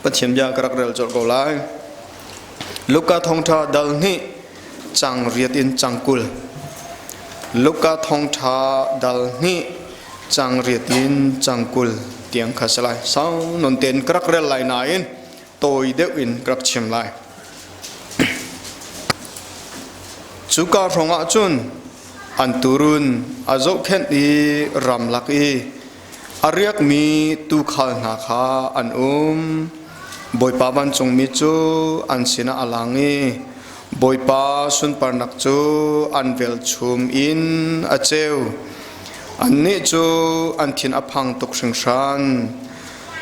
ปัจฉิมยากรักเรลจดกอลายลูกกาทองทาดัลนี่จังเรียดินจังกุลลูกกาทองทาดัลนี่จังเรียดินจังกุลเตียงขัสไลสาวนนเตียนกรักเรลไลนายนโตยเดวินกรักเชียมไลจุกาทองอาจุนอันตุรุนอาโจเคนอีรำลักอีอาเรียกมีตุขัลนาคาอันบอยปาบันจงมีจูอันสินาอลังอีบอยปาสุนปานักจูอันเวลชุมอินอาเจวอันนี้จูอันทินอพังตกสิงชัน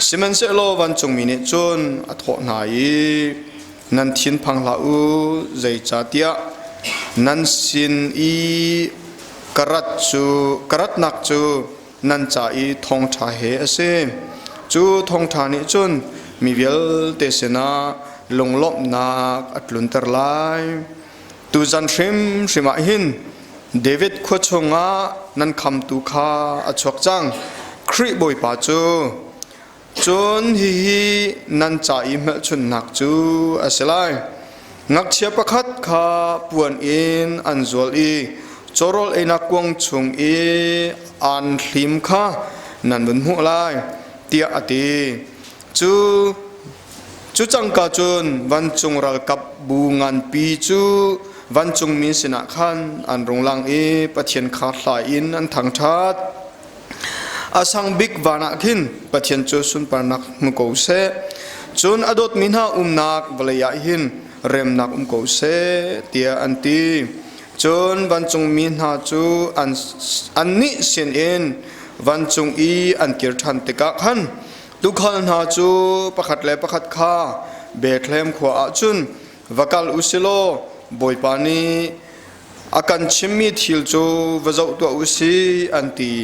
สิมันเสโลวันจงมีเนจุนอัทโนายนันทินพังลาอูใจจัดยะนันสินอีกรัดนักจูนันจ่าอีทองชาเฮเสจูทองชานิจุนมีเวลเตสนาลงลบนักอัตลุนเตอร์ไลตูจันทริมสิมาหินเดวิดขวชงานันคำตุคาอัชวกจังคริบอยปาจูจนฮีนันจ่าอีเมชุนนักจูอาศัยนักเชียประคัดข้าปวนอินอันจวลอีจอรลเอนักกวงชงอีอันลิมข้านันบุญหัวไลเตียอตีจูจังกาจุนวันจงรัลกับบูงันปีจูวันจงมีสินะขันอันรงลังอีปะเทียนขาดลายอินอันทางทัดอาสังบิกวานักินปะเทียนจูสุนปานักมุกเสจุนอดดมินานักวลยาหินเริ่มนักกเสเตียอันตีจนวันจงมีนาจูอันนี้เสียนเอ็นวันจงอีอันเกิดทันติกะขันทุกคนหาจูประคัดเล่ประคัดข้าเบทเลมขวาจุนวกัลอุสิโลบอยปานีอาการชิมมีทิลจูวเจ้าตัวอุสิอันตี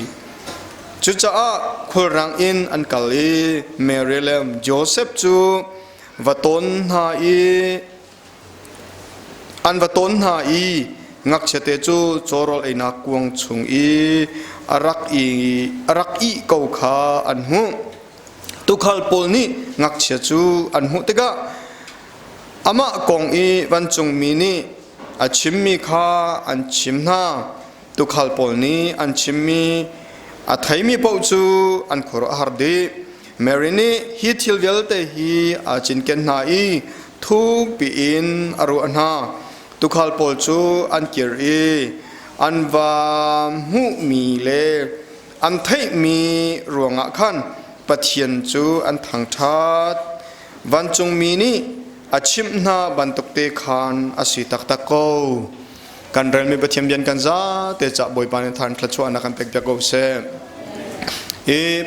จุจ้าคุรังอินอันกัลีเมริเลมโจเซฟจูวตนหาอีอันวตนหาอีงักเชเตจูโจรลเอนักกวงชุงอีอารักอีเกาขาอันหูตุขัลปอลนี่งักเชจูอันหูติกะอามากงอีวันจงมีนี่อาชิมมีข้าอันชิมนาตุขัลปอลนี่อันชิมมีอาไทยมีปอจูอันขรหารดีเมรินี่ฮิทิลเวลเตฮีอาจินเกนนาอีทุกปีอินอารุอันฮาตุขัลปอลจูอันเกียรีอันวามุมีเลอันไทยมีรวงะขันปะเทียนจูอันทางทัดวันจงมีนี่อาชิมนาบันตุกเตคานอาศิตักตะโกกันเรนมีปะเทียมเบียนกันซาเตจะบอยปานทานคลัชวานักันเป็กเปียกโกเซ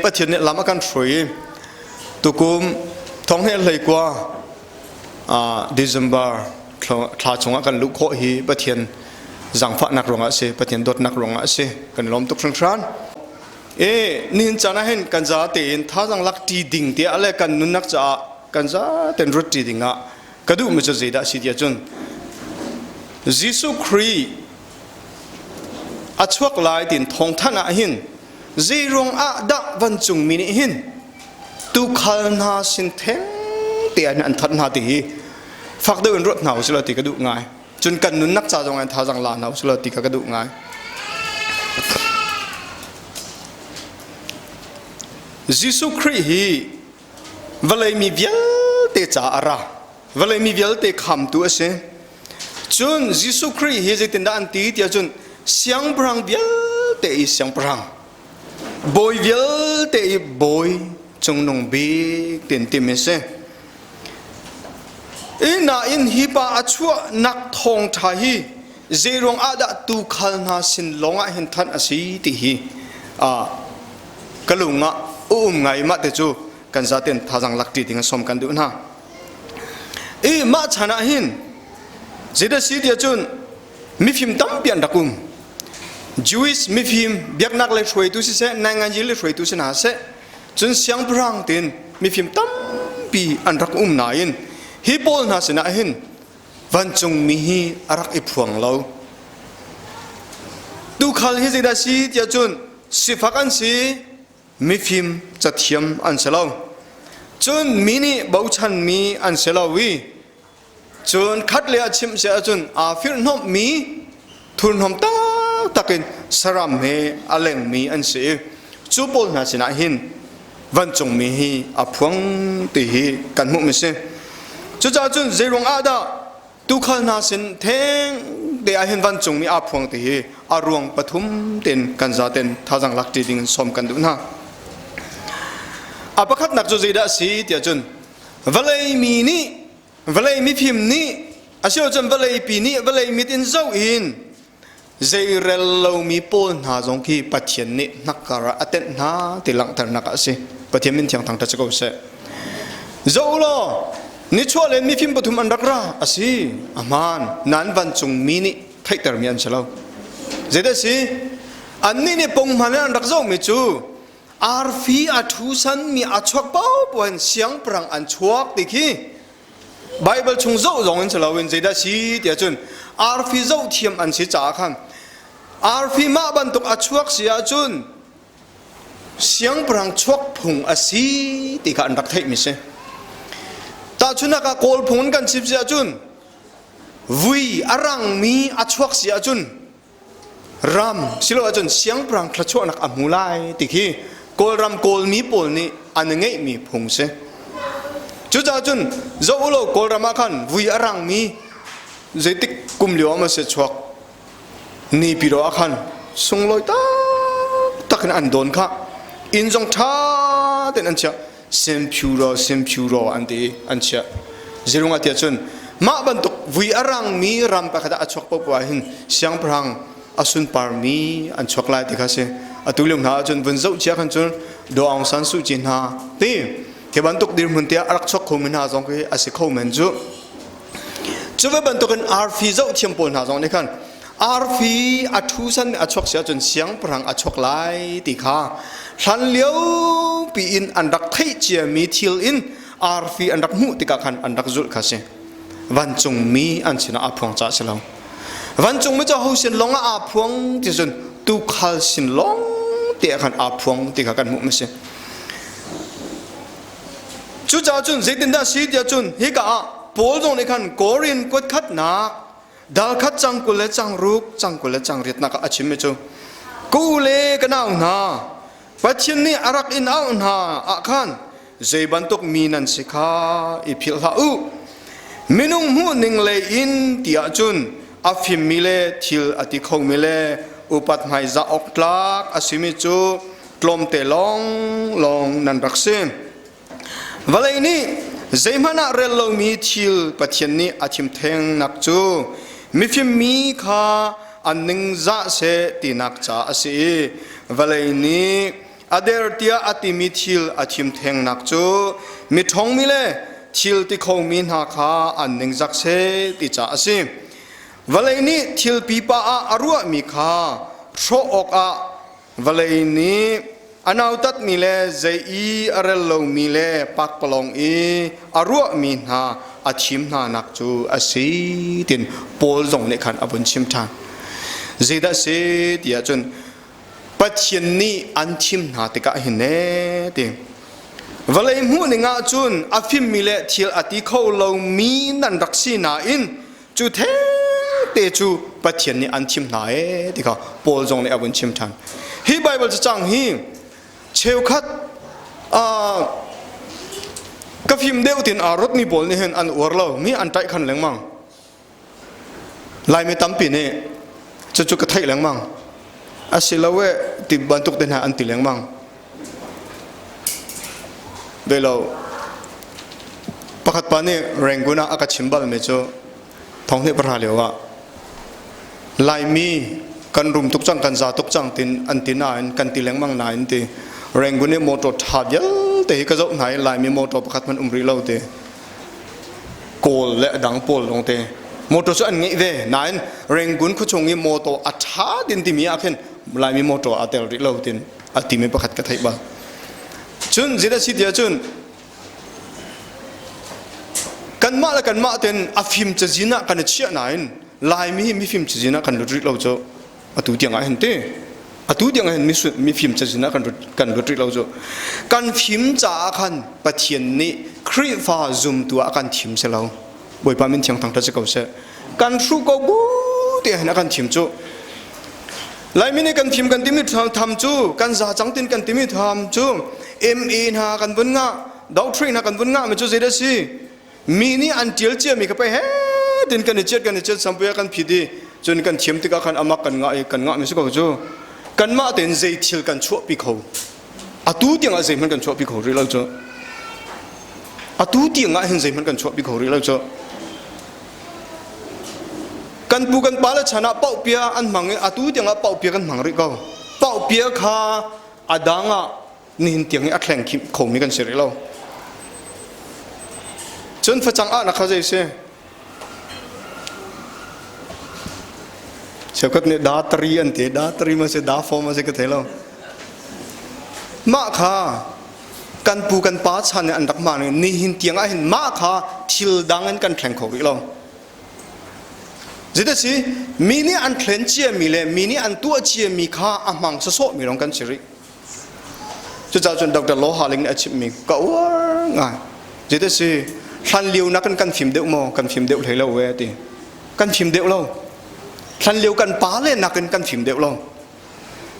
ปะเทียนเนี่ยลำกันฟรีตุกุมท้องเนี่ยเลยกว่าDecember คลาชงกันลุกโคฮีปะเทียนจังฟ้านักร้องเสปะเทียนดดนักร้องเสกันล้อมตุกสังสารนินจานะเห็นกันจะเต็นท่าจังลักตีดิ่งเดียอะไรกันนุนักจะกันจะเต็นรถตีดิ่งอ่ะกระดูกมันจะเสียดายสิเดียจนยิสุครีอัชวกลายตินทองท่านหินจีรงอาดักวันจงมินิหินตุขัลนาสินเทงเตียนอันทัดนาตีฝักเดินรถหนาวสุดตีกระดูกง่ายจนกันนุนักจะจงอันท่าจังลาหนาวสุดตีกระดูกง่ายยิสุครีฮีวลัยมีเวลเตจ่าอาระวลัยมีเวลเตคำตัวเสจนยิสุครีฮีจะตินดาอันตีเดียจนเสียงพรังเวลเตอีเสียงพรังบอยเวลเตอีบอยจงนงบีตินติมิเสน่าอินฮิปาอัชวะนักทองไทยเจรงอาดะตุขัลนาสินลงอ่ะเห็นท่านอาศิติฮีกะลุงอ่ะไงมาเตจูกันจะเต็นท่าจังลักตีดิ่งสมกันดูนะมาชนะหินเจดสีเดียจุนมีฟิล์มตั้มเปลี่ยนดักุม Jewish มีฟิล์มเบียกนักเล็กช่วยตุสิเสนายงานยิเล็กช่วยตุสินาเสจนเสียงพรังเต็นมีฟิล์มตั้มปีอันรักนายนฮิปโปนาสนะหินวันจงมีฮีรักอิพวงเราดูขัลฮิเจดสีเดียจุนสิฟักันสีมีฟิล์มจัดเทียมอันเสลาจ จนมินิบ่าวชันมีอันเสลาวีจนคัดเลียชิมเสียจนฟิรนอมมีทุนหอมตะกินสรามเฮอเลงมีอันเสียจูบลนาสินะหินวันจงมีฮีพวงตีฮีกันมุมิเสจุจ้าจนเจรงอาดาตุขันนาสินเทงเดียหินวันจงมีพวงตีฮีรวงปฐุมเต็นกันซาเต็นท่าจังลักตีดิ่งสมกันดูนะประคัดนักจุจีดาสีเดียจนวลัยมีนี่วลัยมีพิมนี่อาศัยจนวลัยปีนี่วลัยมีตินเจ้าอินเจเรลเรามีปนหาจงคีปัจเจนนี่นักการะเต็นหาติลังเทนักสิปัจเจมินที่ทางทัศกเสเจ้าล้อนี่ชัวร์เลยมีพิมปฐุมอันรักราสิอามันนั้นวันจงมีนี่ไทยเตอร์มีอันเชลาเจดสิอันนี้เนี่ยปงมันอันรักเจ้าไม่จูฟีอัทุสันมีอัชวกเป้าปวนเสียงปรังอันชวกติคีไบเบิลชงเจ้าจงอันเชลาวินเจดสิเดียจุนฟีเจ้าเทียมอันสิจ่าขันฟีมาบันตุกอัชวกเสียจุนเสียงปรังชวกพุงอสีติกอันรักไทยมิเสตาชุนักโกลพุงกันสิบเสียจุนวิอารังมีอัชวกเสียจุนรำสิโลจุนเสียงปรังคลาชวนักอมูไลติคีโกลรำโกลมีปนนี่อันงี้มีพุงเสจุจ้าจุนเจ้าโลโกลรำมาขันวิอารังมีเจติกุมเหลียวมาเสียชวกนี่ปีรอขันทรงลอยตักนันโดนค่ะอินจงท่าเต็นอันเชียเซมพิวรออันดีอันเชียเจรุงอาทิตย์จุนมาบันตุกวิอารังมีรำไปขัดอัชวกปปวาหินเสียงพรังอสุนปาร์มีอันชวกลายติกาเสอตุลิมนาจุนวันเจ้าเชียขันจุนดวงสันสุจินหาตีเทบันตุกดิรมุนเตียรักชวกโคมินาจงคืออาศัยโคมินจุจุดบันตุกันฟีเจ้าเทียมปนหาจงนี่ขันฟีอัทุสันอัชวกเสียจนเสียงพรังอัชวกลายติกาฉันเลี้ยวปีอินอันดักไทยเจียมีทิลอินฟีอันดักมุติกาขันอันดักจุดข้าเสวันจงมีอันเชนะพวงจ่าเสลาวันจงไม่จะหูสินลงพวงที่จนตุขัลสินลงเตียขันพวงติกากันมุไม่เสจุจ้าจุนเจดินดาสีเดียจุนฮิกาปอลจงในขันโกรินกดขัดนักดัลขัดจังกุเลจังรุกจังกุเลจังเรียดนักอาชิมเมจูกูเลกันเอาหน้าปัจจุบันนี้อารักอินเอาหน้าอาคันเจบันตุกมีนันสิกาอิพิลฮาอุมินุงหูนิงเลอินติอาจุนอาฟิมมิเลทิลอติคงมิเลอุปัตไมซาออกลักอาชิมิจูกลมเตลองนันรักเซมวันนี้เจมันอะเรลโลมีทิลปัจจุบันนี้อาชิมเทงนักจูมิฟิมมีข้าอันนิงซาเสตินักจ้าสิวันนี้อเดอร์ตีอาติมิทิลอาชิมเทงนักจูมิทองมิเลทิลติคงมินหาข้าอันนิงซักเสติจ้าสิวันนี้ทิลปีปะอารัวมีข้าโชอกวันนี้อันเอาตัดมิเลเจอีอาร์ลงมิเลปักปลงอารัวมินหาอาชิมนานักจูอาศัยตินโพลจงในขันอบุญชิมทานเจดาเสตียจนปัจจุบันนี้อันชิมนาติกาหินเนติวันเลยมูนิงาจุนอาฟิมมิเลทิลอติเขาลงมีนันรักษีนาอินจูเทเตจูปัจจุบันนี้อันชิมนาติกาโพลจงในอบุญชิมทานฮีไบเบิลจะจังฮีเชลคัดกับฟิมเดียวตินรถนี่บอลนี่เห็นอันอวดเรามีอันใจขันแรงมั่งลายไม่ตั้มปีนี่จะจุกกระไทยแรงมั่งอาศิลาเวติบันทุกเดินหาอันติแรงมั่งเวลาประคัดปานี่แรงกุน่าอากาศชิมบัลเมจ่อท้องนี่ประหารเลยวะลายมีกันรุมทุกจังกันซาทุกจังตินอันตินายกันติแรงมั่งนายอันติแรงกุนี่โมโตทับยัลแต่ก็จะไหนลายมีโมโตประคัดมันรีเล่าเตโกลและดังโพลลงเตโมโตส่วนงี้เวนายแรงกุนเขาชงงี้โมโตอัฐาดินติมีอาเคนลายมีโมโตอัตเตอร์รีเล่าตินอัติมีประคัดกระไทยบ้าจุนจิตสิทธิ์จุนกันมาและกันมาเต็นอาฟิมจะจีน่ากันเชียนายลายมีฟิมจะจีน่ากันรีเล่าเจ้าอตุเตียงไงเห็นเต tu dia ngai mi phim cha jina kan rut ri lo jo kan phim cha khan pathian ni khri fa zum tu akan thim se lo boi pa min thiang thang ta che ko se kan su ko bu te na kan thim chu lai mi ne kan phim kan timi tham chu kan za chang tin kan timi tham chu me na kan bun nga doctrine na kan bun nga me chu zeda si mi ni an til che mi ka pe he tin kan chet sampuya kan phidi chun kan thim ti ka khan amak kan nga mi su ko chu kan ma ten zai thil kan chu pi kho atu tiang a zai man kan chu pi kho ri lo chu atu tiang a hen zai man kan chu pi kho ri lo chu kan pu kan pala chana pau pia an mang atu tiang a pau pia kan mang ri ko pau pia kha adanga nin tiang a thleng khim kho mi kan se ri lo chun fa chang a na kha zai se Siakat ni datari ante datari masih dafo masih ketelo. Mak ha kan pu kan pa chan an dak man ni hin tiang a hin mak ha thil dangan kan thleng khori lo. Jadi si mini an thlen chia mi le mini an tua chia mi kha amang so mi rong kan chiri. Chu cha chun Dr. Lo Haling ni achip mi ka war nga. Jadi si hlan liu na kan phim deu mo kan phim deu thei lo we ti. Kan phim deu lo. Hlan liu kan pa le na kan phim deu lo.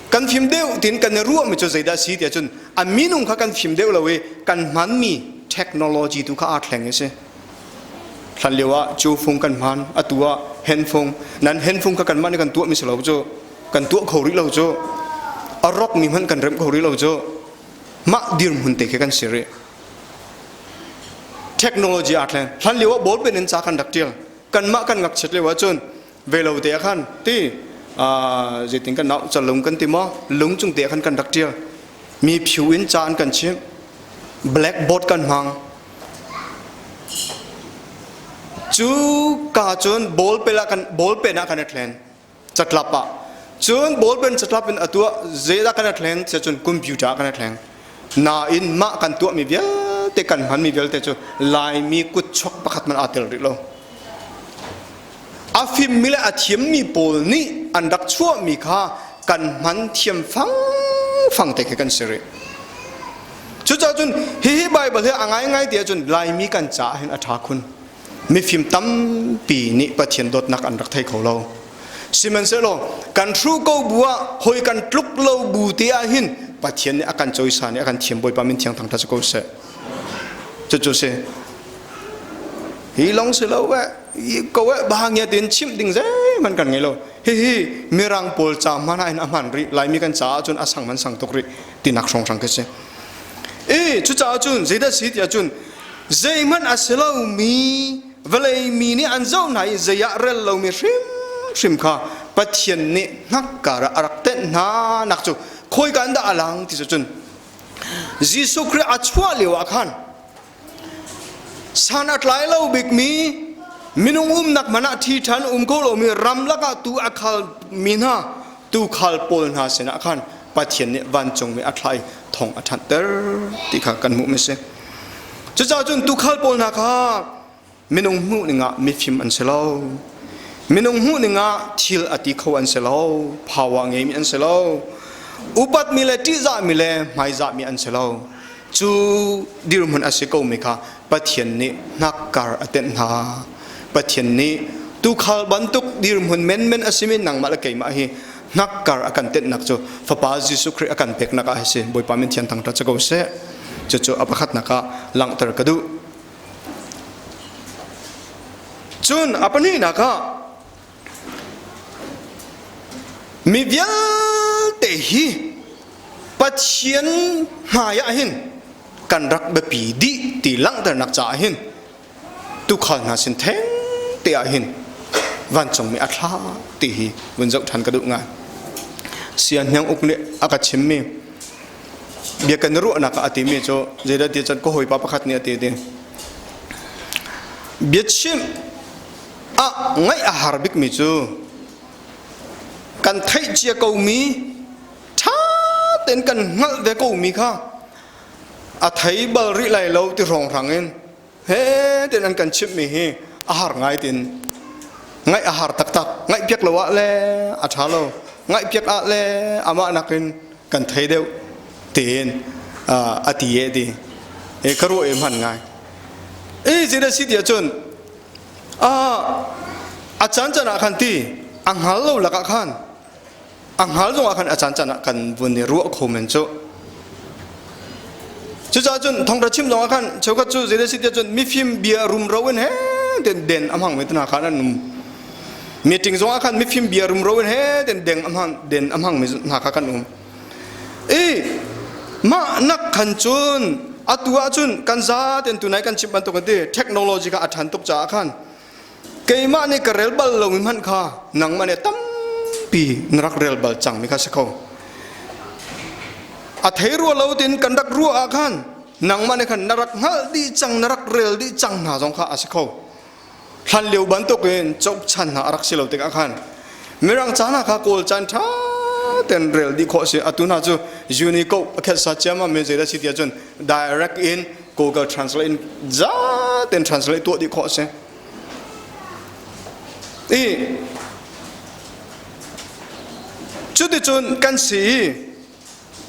Kan phim deu tin kan ruwa mi chu zaida si ti chun aminung kha kan phim deu lo we kan man mi technology tu kha a thleng se. Hlan liu a chu phung kan man atua handphone nan handphone kha kan man kan tu mi se lo chu kan tu khori lo chu arok mi man kan rem khori lo chu ma dir mun te ke kan sire technology a thleng hlan liu a bol pen en cha kan dak til kan ma kan ngak chet le wa chun về lâu té khăn tí gì tính cái nạo cho lúng cần tí mò lúng chung té khăn cần đặc trìa mi phiu in chan cần chiếm blackboard cần mang chú cả chun ball pen à cần thlen chặt lap à chun ball pen chặt lap in atua dễ ra cần thlen sẽ chun computer cần thlen na in ma cần tua mi bia té cần han mi bia té chu lai mi kut chok pakhat man atel ri lo afim mila athiam mi pol ni andak chua mi kha kan man thiam phang te ke kan sere chu cha chun hi bible he angai ngai dia chun lai mi kan cha hen atha khun mi phim tam pi ni pathian dot nak andak thai kholo simen se lo kan thru ko bua hoi kan tluk lo bu te a hin pathian ni akan choi sa ni akan thiam boi pa min thiang thang tha ko se chu se hi long se lo wa câu ấy ba nghe tiếng chim đình dễ mình cần nghe lo hi mirang pol cha mana in aman ri lai mi kan cha chun asang man sang tok ri tinak song sang ke se chu cha chun zeda si tia chun zai man aselo mi velai mi ni an zo nai zaya rel lo mi shim kha pathian ni nak kara arak te na nak chu khoi kan da alang ti chun jisu kri achwa lewa khan sanat lai lo big mi minung nak mana thi than ko lo mi ram laka tu akhal mina tu khal pol na sena khan pathian ne van chong mi athlai thong athan ter ti kha kan mu me se chu cha chun tu khal pol na kha minung mu ninga mi phim an selo minung mu ninga thil ati kho an selo phawa nge mi an selo upat mi le ti za mi le mai za mi an selo chu dirmun asiko mi kha pathian ni nakar aten na pathian ni tu khal bantuk dir mun men asimin nang mala kai ma hi nakar akan tet nak chu fa pa jisu khri akan pek na ka se boi pa min thian tang ta chago se chu apakhat na ka lang tar kadu chun apani na ka mi vya te hi pathian ma ya hin kan rak be pi di ti lang tar nak cha hin tu khal na sin theng te a hin van chong mi atha ti hi bun zau than ka du nga sian nyang uk ne aka chim mi bia kan ru na ka ati mi cho jeda ti chan ko hoi pa pakhat ni ati te bia chim a ngai a harbik mi chu kan thai chia ko mi tha ten kan ngal de ko mi kha a thai bal ri lai lo ti rong rangin he ten an kan chim mi hi ahar ngai tin ngai ahar tak tak ngai piak lo wa le athalo ngay piak a le ama nakin kan thei deu ten atie di e karo em han ngai e jira si dia chon achan chana khan ti anghal lo laka khan anghal jong khan achan chana kan bun ni ru khomen cho chu cha chon thong ra chim jong khan choka chu jira si dia chon mi phim bia room rowen he den amhang metna khan an meeting zong khan mi phim bia room rowen he den amhang me na kha kan ma nak khan chun atua chun kan za ten tunai kan chim ban to kan de technology ka athan tok cha khan keima ni ka rel bal lo man kha nang ma ne tam pi nrak rel bal chang mi kha se kho a thei ru lo tin kan dak ru a khan nang ma ne khan narak ngal di chang narak rel di chang na jong kha a se kho hlan leu ban to ken chok chan na arak se lo te ka khan mirang chana kha kol chan tha ten rel di kho se atuna chu unico akhet sa chama me jera si tia chun direct in Google Translate za ten translate to di kho se chu de chun kan si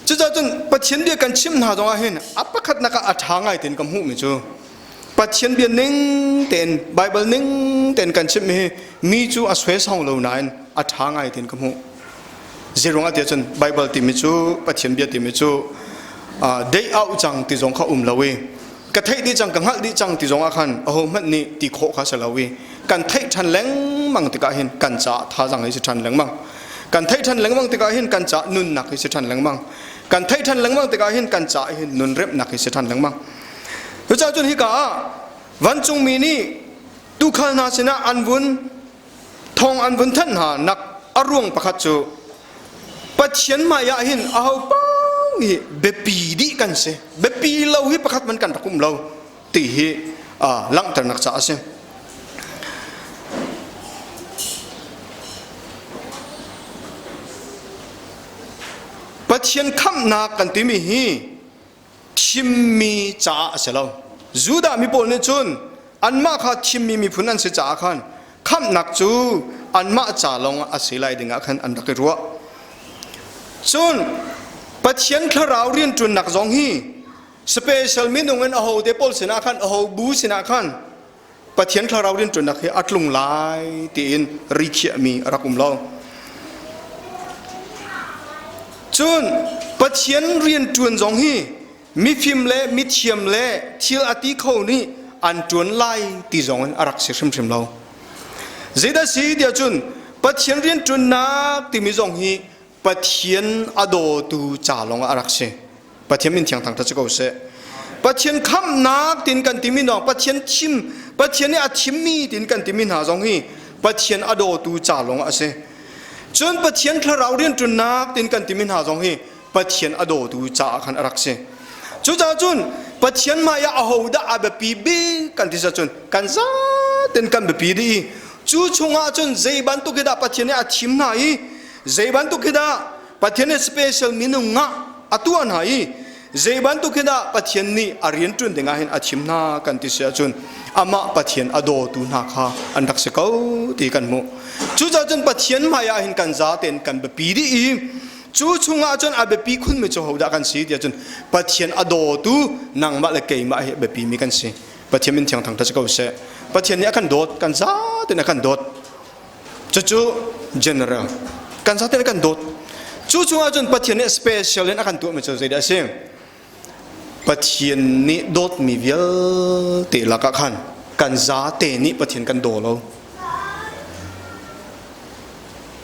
chu za chun pathian bia kan chim na dong a hin apakhat na ka athangai ten kam hu mi chu pathian bia ning ten bible ning ten kan chim mi chu a swai song lo nain athangai ten kam hu zirong atia chun bible ti mi chu pathian bia ti mi chu day out chang ti jong kha lawi ka thei di chang ka ngal di chang ti jong a khan a hom ni ti kho kha sa lawi kan thei than leng mang ti ka hin kan cha tha jang ai si than leng mang kan thei than leng mang ti ka hin kan cha nun nak si than leng mang kan thei than leng mang ti ka hin kan cha hin nun rep nak si than leng mang hu cha chun hi ka wan chung mi ni tu khal na sina anbun thong anbun than ha nak arung pakhat chu pathian maya hin ahau pang hi bepi di kan se bepi lo hi pakhat man kan takum lo ti hi lang tar nak cha se pathian kham na kan ti mi hi thim mi cha se lo juda mi pol ne chun anma kha thim mi phunan se cha khan kham nak chu anma cha long a silai dinga khan an dak ruwa chun pathian kharau rian chun nak jong hi special minung en a ho de pol sina khan a ho bu sina khan pathian kharau rian chun nak hi atlung lai ti in ri khia mi rakum lo chun pathian rian chun jong hi mi phim le mi thiam le thil ati kho ni an chun lai ti jong en arak se shim lo zeda si dia chun pathian rian chun nak ti mi jong hi pathian ado tu cha long arak se pathian min thiang thang ta chko se pathian kham nak tin kan ti mi no pathian thim pathian ni a thim mi tin kan ti mi na jong hi pathian ado tu cha long a se chun pathian kharau rian chun nak tin kan ti mi na jong hi pathian ado tu cha khan arak se chu cha chun pathian ma ya a ho da a be pi bi kan ti sa chun kan za tin kan be pi di chu chunga chun zei ban tu ke da pathian ni a thim na hi zeiban tu kida pathian special minung nga atuan hai zeiban tu kida pathian ni arian tun denga hin achimna kan ti sia chun ama pathian ado tu na kha andak se kau ti kan mu chu cha chun pathian maya hin kan za ten kan be pi di chu chunga chun a be pi khun me chu hoda kan si dia chun pathian ado tu nang ma le ke ma he be pi mi kan si pathian min thiang thang ta kau se pathian ni akan dot kan za ten akan dot chu general kan sa ten kan dot chu chunga chun pathian ni special en akan tu me chu zai da sim pathian ni dot mi vial te la ka khan kan za te ni pathian kan do lo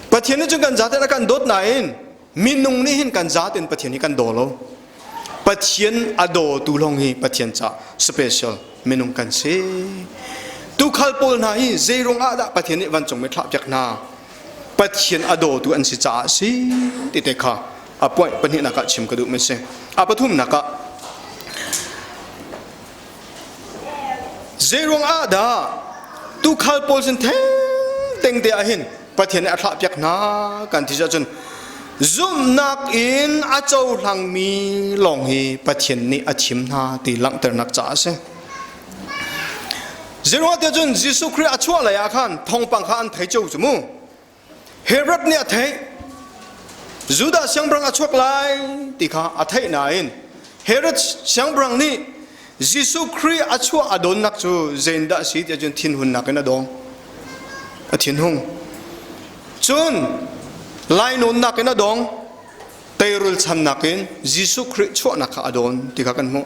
pathian ni chun kan za ten akan dot nain minung ni hin kan za ten pathian ni kan do lo pathian ado tu long hi pathian cha special minung kan se tu khal pol na hi zeirong ada pathian ni wan chong me thla pyak na pathian ado tu an si cha si ti te kha apoi pani na ka chim ka du me se apathum na ka zeirong ada tu khal pol sin teng te a hin pathian a thla pyak na kan ti cha chun zum nak in a chou hlang mi long hi pathian ni a chim na ti lang ter nak cha se zeirong te chun jisu khri a chua la ya khan thong pang kha an thai chou chu mu Herod ni a thei จูดาเสียงบรังอชวกไลติข้าอัฐินายนเฮโรดเสียงบรังนี่ยิสุครีอชวอดอนนักจูเจนดาสีจะจนทิ้งหุ่นนักกันนะดองทิ้งหุ่นจนไลนนนักกันนะดองเตรุลชันนักกันยิสุครีชวนักอดอนติข้ากันมุ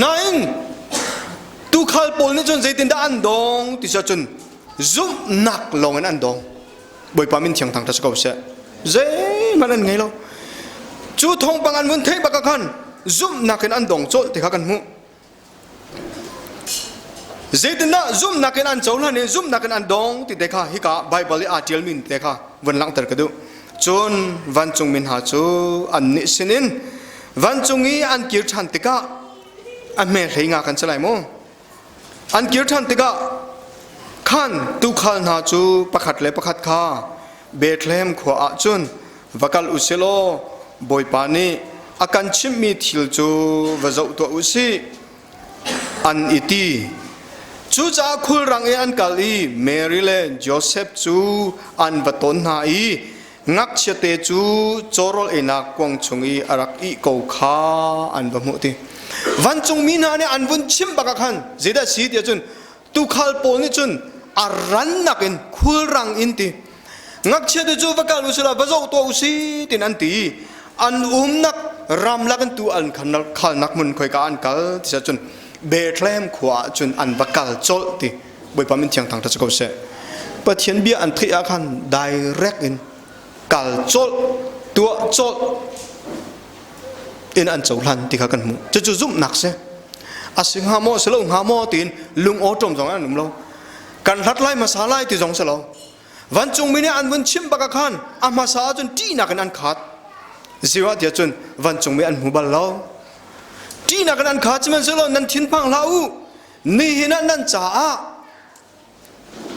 นั่นตุขัลปอลนี่จนเจตินดาอันดองติจะจนซุ่มนักลงอันดองบ่อยปามินเชียงทางทัศกาวเสเจมันอันไงล่ะจูทองปังอันวันเทปกักันซุ่มนักอันดองโจติข้ากันมุเจตินดาซุ่มนักอันโจลนี่ซุ่มนักอันดองติเด็กข้าฮิกาไบเบิลอาร์ติลมินเด็กข้าวันหลังตระกดูจนวันจงมินหาจูอันนิสินินวันจงนี้อันกิรชันติกาอันเมย์ให้งากันสลายมั้งอันกิรชันติกาขันตุขัลนาจูประคัดเลยประคัดข้าเบทเลมขวาจุนวักลอุเซโลบอยปานีอาการชิมมีทิลจูวะเจ้าตัวอุซีอันอิตีจูจ้าคุลรังเออันกัลีเมริเลโจเซฟจูอันวัตนนาอีงักเชเตจูโจรอลเอนักกวงชงอีอารักอีโกข้าอันบะมุติวันจงมีนาเนี่ยอันวุ่นชิมบักขันเจดาสีเดียจุนตุขัลปอนี่จุนอารันนักอินคุลรังอินตีงักเชเตจูวักลุสลาบะเจ้าตัวอุซีตินันตีอันนักรำลักนตัวอันขันนักมุนคอยกาอันกัลที่จะจุนเบทเลมขวาจุนอันวักลโจตีบ่อยปามินเชียงทางทัศกาวเสปะเทียนเบียอันที่อาขันได้เร็กอินกัลโจตัวโจอินอันโจลันที่ข้ากันมุจะจุซุ่มหนักเสียอาศิงหาโมสโลหาโมตีนลุงโอตรมสองอันหนุ่มเราการรัดไล่มาสาไล่ที่สองสโลวันจงมีเนี่ยอันวันชิมบักขันอามาสาจนที่นักอันขาดสิว่าเดียจนวันจงมีอันหูบัลเราที่นักอันขาดจะมันสโลนั่นทิ้งพังเรานี่หินันนั่นจ่า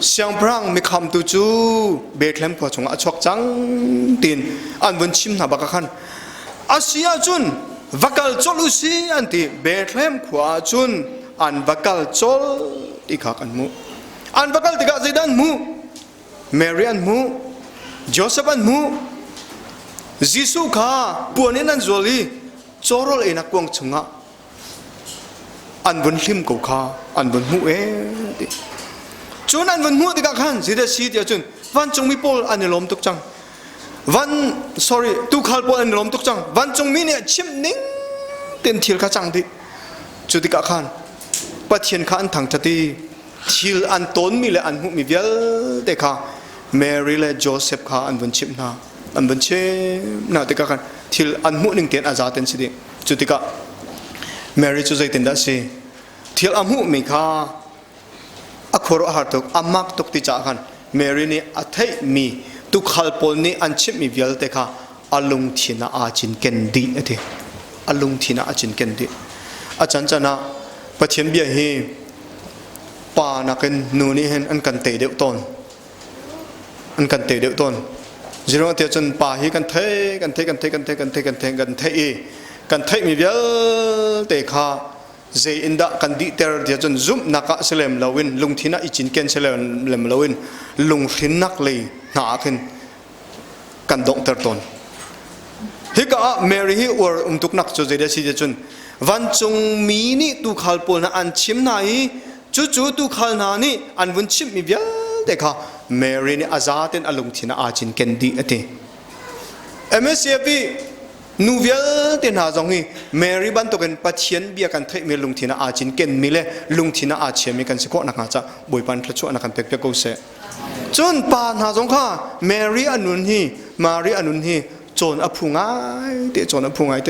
เสียงพรังมีคำตุจูเบทเลมพอชงอชกจังตีนอันวันชิมหาบักขันอาเซียจุนวักลโจลุซีอันที่เบทเลมขวาจุนอันวักลโจลที่ข้ากันมุอันวักลที่ข้าจะดันมุเมรีอันมุโจเซฟอันมุยิสุข้าปวนินันโจลีโจรอลเอนักกวงชงะอันวันลิมกูข้าอันวันมุจุนอันวันมุที่ข้าขันสิเดชีเดียจุนวันจงมีปอลอันนี้ล้มตุกจังวันตุขัลปออันล้มตุกจังวันจงมีเนี่ยชิมนิ่งเต็นทิลข้าจังดิจุดที่ข้าขันปะเทียนข้าอันถังจัดที่ทิลอันต้นมีเลยอันมุมีเวลเด็กข้าเมรีและโจเซฟข้าอันวันชิมนาอันวันชิมนาเด็กข้าขันทิลอันมุนิ่งเต็นอาจารย์เต็นสิเดจุดที่ข้าเมรีจุดใจเต็นได้สิทิลอันมุมีข้าอักขระหาตุกอามักตุกติจ่าขันเมรีนี่อัฐิมีตุขัลปอลนี่อันชิมมีเวลเด็กข้าอลุงทีน่าอาจินเกนดีเอทีอลุงทีน่าอาจินเกนดีอาจารย์จันนะปะเทียนเบียฮีป่านักนนูนี่เห็นอันกันเตะเดียวต้นอันกันเตะเดียวต้นจีโร่เทียจนป่าฮีกันเทกันมีเวลเตะข้าเจอินดากันดีเตอร์เทียจนซุ่มนักเสลมลาวินลุงทีน่าอิจินเกนเสลมลาวินลุงทินนักเลยหนาขึ้นกันดงเตอร์ต้นฮิกาเมรีฮีอวร์ตุกนักจุดเดียสิเดจุนวันจงมีนี่ตุขัลปอลนะอันชิมนาฮีจู่ตุขัลนานี่อันวันชิมมีเวลเด็กค่ะเมรีนี่อาซาเต็นอลุงทินาอาจินเกนดีเอทีMSCFPนูเวลเต็นหาจงฮีเมรีบันตุกันปัจเจียนเบียกันเทมีลุงทินาอาจินเกนมีเลลุงทินาอาเชียมีกันสิโกนักหาจะบุยปันพระชั่วนักกันเป็กกูเสจนปานหาจงค่ะเมรีอนุนฮีมารีอนุนฮีโจนอภูงายเตโจนอภูงายเต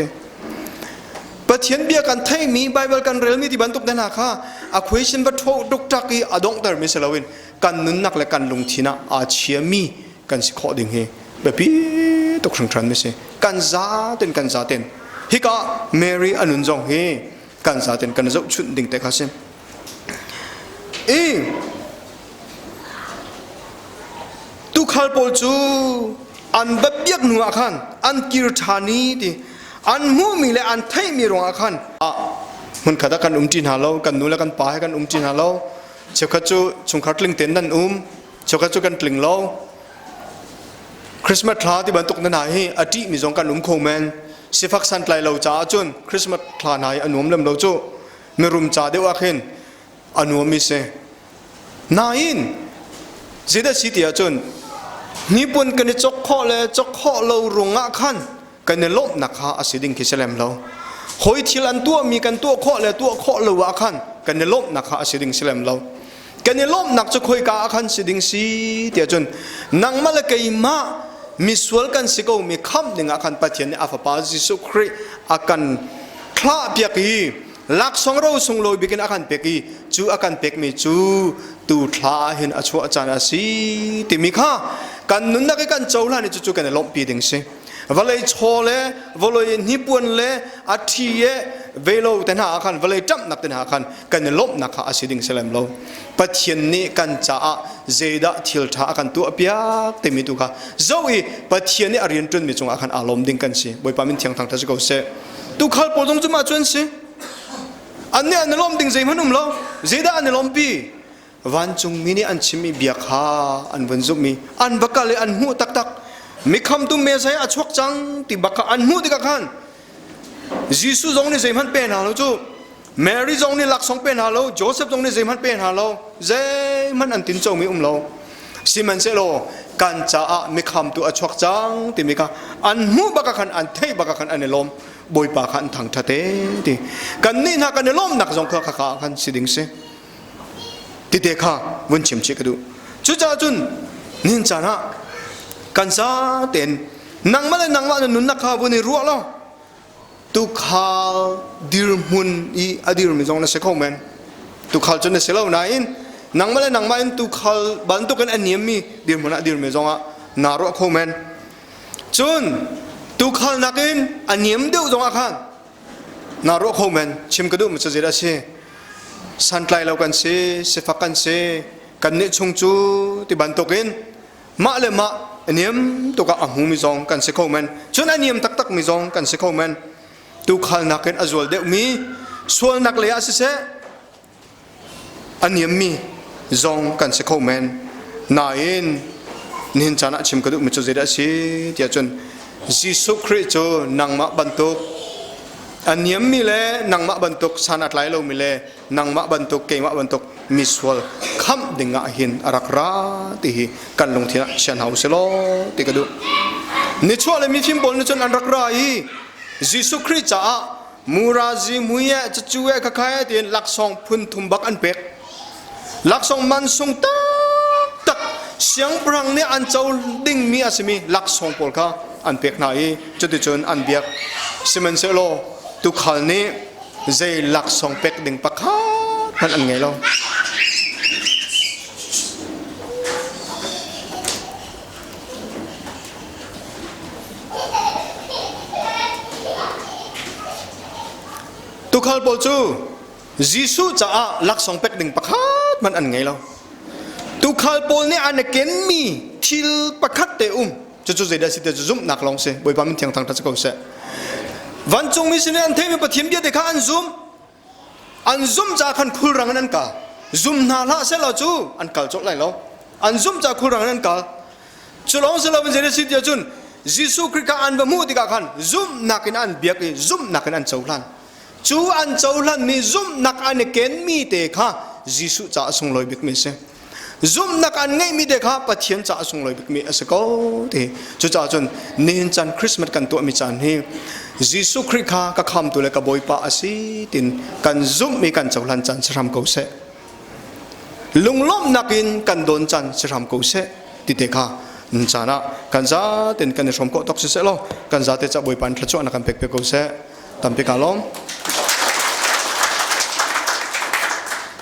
ปะเทียนเบียกันไทยมีไบเบิลกันเรลมีที่บรรทุกเดินหาค่ะอควชินบัตโตดุกจักอีอดงเตอร์มิเซลวินกันนุนนักและกันลงทีน่ะอาเชียมีกันสิขอดิ่งเฮแบบพี่ตกสังทรันไม่ใช่กันซาเต็นฮิกาเมรีอนุนจงเฮกันซาเต็นกันจะชุดดิ่งแต่ข้าเซมตุขัลปอลจูอันแบบเบียกหนัวขันอันกิรธานีดิอันมูมีและอันไทยมีรองขันมันขัดกันจินหาเรากันนู้นแล้วกันป่าให้กันจินหาเราเจ้าข้าจูชงขัดลิงเต็นนั่นเจ้าข้าจูกันกลิ่งเราค คริสต์มาสคลาที่บรรทุกนั้นไหนอดีมีจงกันนุ่มโคแมนสิฟักสันไกลเราจ้าจนคริสต์มาสคลาไหนอนุมเล่มเราจูไม่รุมจ้าเดียวว่าเห็นอนุมิเสนายน์เจดสิที่จนนี่ปุ่นกันจกข้อเลยจกข้อเรารงอ่ะขันกันลบนักฮะอสิดิงคิสเลมเราหอยทีลันตัวมีกันตัวข้อเลยตัวข้อเราอ่ะขันกันลบนักฮะอสิดิงสิเลมเรากันลบนักจะคุยกับอาคันสิดิงสีที่จนนังมาละกัยมามีส่วนกันสิโกมีคำหนึ่งอาคันปะเทียนอาฟาปาจิสุครีอาคันคลาเปียกีลักสองเราส่งลอยบิกินอาคันเปียกีจูอาคันเปียกมีจูตูทลาเห็นอชัวอาจารย์สีที่มีข้ากันนุนนักกันเจ้าหลานนี่จู่ๆกันลบปีดิงสิวันเลยโชว์เลยวันเลยนิปุ่นเลยอาทิเยเวโลเต็นหาคันวันเลยจับนักเต็นหาคันกันลบนักอาศิดิงเซเลมโลปัจเจียนนี้กันจ้าเจดะทิลท่ากันตัวเปียกเต็มิตุค่ะเจ้าอีปัจเจียนนี้อริยนจนมีจงอาคันอารมณ์ดิ่งกันสิบ่อยปามินเทียงทางทัศกเสตุขัลปอดงจุมาจวนสิอันนี้อันลมดิ่งใจมันนุ่มโลเจดะอันลมปีวันจงมีนี่อันชิมีเบียกาอันวันจุมีอันบักกะเลยอันหูตักตักมีคำตุ้มเมย์ใส่อชวกจังติบักกะอันหูติกะขันยิสุจงนี่ใจมันเป็นหาเราจูแมรี่จงนี่หลักสองเป็นหาเราโจเซฟจงนี่ใจมันเป็นหาเราใจมันอันตินจงมีเราสิมันเซโลกันจ้ามีคำตัวอชวกจังติมีกะอันหูบักกะขันอันเทบักกะขันอันเนลมบอยปากขันทางทัดเตติกันนี่นักกันเนลมนักจงข้าข้าขันสิดิงเซติเด็กข้าวันชิมชิกดูจุจ้าจุนนินจานะกันซาเต็นนังมาเลยนังว่านุนนักข้าวันนี้รัวแล้วตุข้าดิรมุนอีอดีรมิจงนั่นเสกเอาแมนตุข้าจนนั่นเสล่าไหนนังมาเลยนังมาอินตุข้าบันตุกันอันนี้มีดิรมุนอดีรมิจงอ่ะนารัวเอาแมนจุนตุข้านักอินอันนี้มเดียวจงอ่ะขันนารัวเอาแมนชิมกระดูมันจะเจริญเช่สันไกลเรากันเสเสฟักกันเสกันเนชงจูที่บันตุกินมาเลยมาอันนี้ตุกะอ่ำหูมิจงกันเสกเอาแมนจนอันนี้ตักตักมิจงกันเสกเอาแมนตุขัลนักเก็นอจวลเดมีส่วนนักเลี้ยสิเสอันนี้มีจงกันเสกเอาแมนนายนินจานะชิมกระดูกมิจุเจดสิที่จนยิสุคริสต์นังมาบันตุกอันนี้มีเลยนังมาบันทุกสานัดไหลเรามีเลยนังมาบันทุกเก่งมาบันทุกมิสวลคำดิ่งอ่ะหินรักราที่กันลงที่นั่นเชนเฮาส์โลที่กระดูนิชวลมีฟิมบอลนิชวนอันรักราอียิสุคริสต์จ้ามูราจีมุยะจะช่วยข้าขายที่หลักสองพุนทุมบักอันเป็กหลักสองมันส่งตักตักเสียงปรังเนี่ยอันเจ้าดิ่งมีอาศิมีหลักสองปอลค่ะอันเป็กไหนจุดที่จนอันเบียกสิมันเซโลตุขัลนี้ใจหลักสองเป็กดิ่งปักข้าท่านอันไงเราตุขัลปอจูยิสุจะหลักสองเป็กดิ่งปักข้ามันอันไงเราตุขัลปอนี้อันเก่งมีทิลปักขัดเตอุจะจู่ใจได้สิเตจะซุ่มนักลองเสบ่อยปามินเทียงทางทัศกเสวันจงมีสิ่งอันเทมีปฐมเบียดเด็กอันซุ่มจากขันคุรังนั่นกาซุ่มนาละเสลาจูอันกัลจกไหลแล้วอันซุ่มจากคุรังนั่นกาจุลองเสลาเป็นเจริญสิทธิ์จุนยิสุคริกาอันบะมูติกาขันซุ่มนักอันเบียกซุ่มนักอันเจ้าลันจูอันเจ้าลันมีซุ่มนักอันเก่งมีเด็กข้ายิสุจะส่งลอยบิกมีเสซุ่มนักอันไงมีเด็กข้าปฐมจะส่งลอยบิกมีเสก็ที่จุจ้าจุนเนียนจันคริสต์มาสกันตัวมีจันฮียิสุคริสต์ข้าก็คำตัวเล็กบ่อยป้าสิตินกันซุ่มมีกันเจ้าลันจันสรำกูเสลุงล้มนักินกันโดนจันสรำกูเสติเด็กข้าจานะกันซาตินกันในสมโกตกเสลกันซาเตจะบ่อยปันทระจวนักกันเป็กกูเสตามพิการล้ม